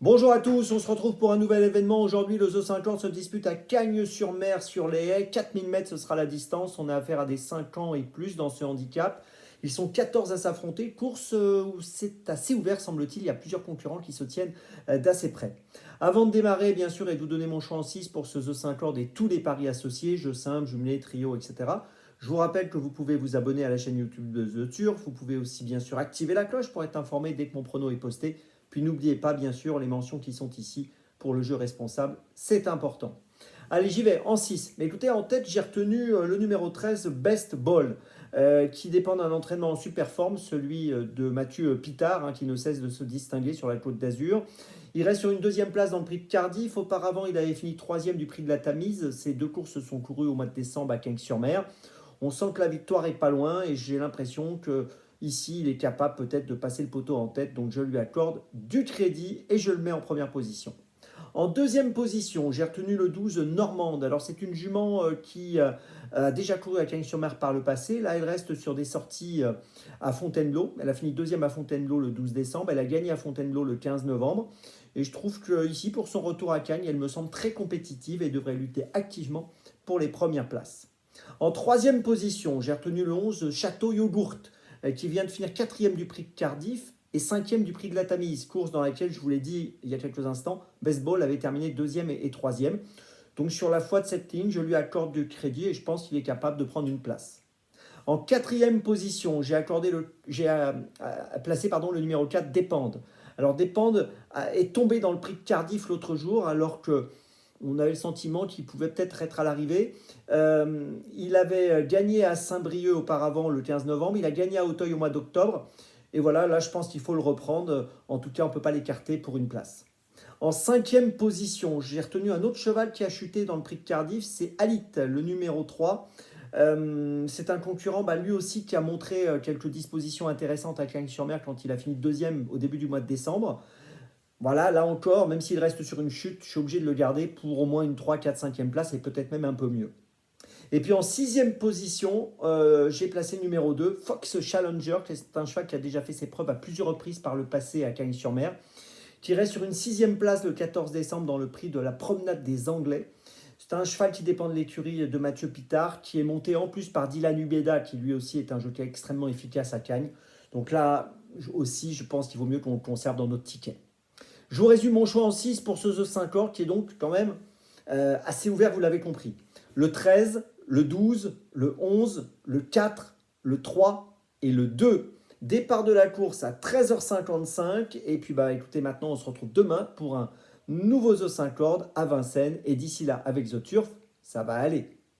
Bonjour à tous, on se retrouve pour un nouvel événement. Aujourd'hui, le The 50 se dispute à Cagnes-sur-Mer sur les haies. 4000 mètres, ce sera la distance. On a affaire à des 5 ans et plus dans ce handicap. Ils sont 14 à s'affronter. Course où c'est assez ouvert, semble-t-il. Il y a plusieurs concurrents qui se tiennent d'assez près. Avant de démarrer, bien sûr, et de vous donner mon choix en 6 pour ce The 50 et tous les paris associés, jeux simples, jumelés, trio, etc. Je vous rappelle que vous pouvez vous abonner à la chaîne YouTube de The Turf. Vous pouvez aussi, bien sûr, activer la cloche pour être informé dès que mon prono est posté. Puis n'oubliez pas, bien sûr, les mentions qui sont ici pour le jeu responsable, c'est important. Allez, j'y vais, en 6. Mais écoutez, en tête, j'ai retenu le numéro 13, Best Ball, qui dépend d'un entraînement en super forme, celui de Mathieu Pitard, qui ne cesse de se distinguer sur la Côte d'Azur. Il reste sur une deuxième place dans le prix de Cardiff. Auparavant, il avait fini troisième du prix de la Tamise. Ces deux courses sont courues au mois de décembre à Cagnes-sur-Mer. On sent que la victoire est pas loin et j'ai l'impression que ici, il est capable peut-être de passer le poteau en tête, donc je lui accorde du crédit et je le mets en première position. En deuxième position, j'ai retenu le 12 Normande. Alors c'est une jument qui a déjà couru à Cagnes-sur-Mer par le passé. Là, elle reste sur des sorties à Fontainebleau. Elle a fini deuxième à Fontainebleau le 12 décembre. Elle a gagné à Fontainebleau le 15 novembre. Et je trouve qu'ici, pour son retour à Cagnes, elle me semble très compétitive et devrait lutter activement pour les premières places. En troisième position, j'ai retenu le 11 Château Yogourt, qui vient de finir quatrième du prix de Cardiff et cinquième du prix de la Tamise, course dans laquelle, je vous l'ai dit il y a quelques instants, Baseball avait terminé deuxième et troisième. Donc sur la foi de cette ligne, je lui accorde du crédit et je pense qu'il est capable de prendre une place. En quatrième position, j'ai placé le numéro 4, Dépende. Alors Dépende est tombé dans le prix de Cardiff l'autre jour alors que on avait le sentiment qu'il pouvait peut-être être à l'arrivée. Il avait gagné à Saint-Brieuc auparavant le 15 novembre, il a gagné à Auteuil au mois d'octobre. Et voilà, là je pense qu'il faut le reprendre. En tout cas, on ne peut pas l'écarter pour une place. En cinquième position, j'ai retenu un autre cheval qui a chuté dans le prix de Cardiff, c'est Alit, le numéro 3. C'est un concurrent, lui aussi, qui a montré quelques dispositions intéressantes à Cagnes-sur-Mer quand il a fini deuxième au début du mois de décembre. Voilà, là encore, même s'il reste sur une chute, je suis obligé de le garder pour au moins une 3, 4, 5e place et peut-être même un peu mieux. Et puis en sixième position, j'ai placé le numéro 2, Fox Challenger, qui est un cheval qui a déjà fait ses preuves à plusieurs reprises par le passé à Cagnes-sur-Mer, qui reste sur une 6e place le 14 décembre dans le prix de la promenade des Anglais. C'est un cheval qui dépend de l'écurie de Mathieu Pitard, qui est monté en plus par Dylan Ubeda, qui lui aussi est un jockey extrêmement efficace à Cagnes. Donc là aussi, je pense qu'il vaut mieux qu'on le conserve dans notre ticket. Je vous résume mon choix en 6 pour ce The 50 qui est donc quand même assez ouvert, vous l'avez compris. Le 13, le 12, le 11, le 4, le 3 et le 2. Départ de la course à 13h55. Et puis écoutez, maintenant on se retrouve demain pour un nouveau The 50 à Vincennes. Et d'ici là, avec The Turf, ça va aller.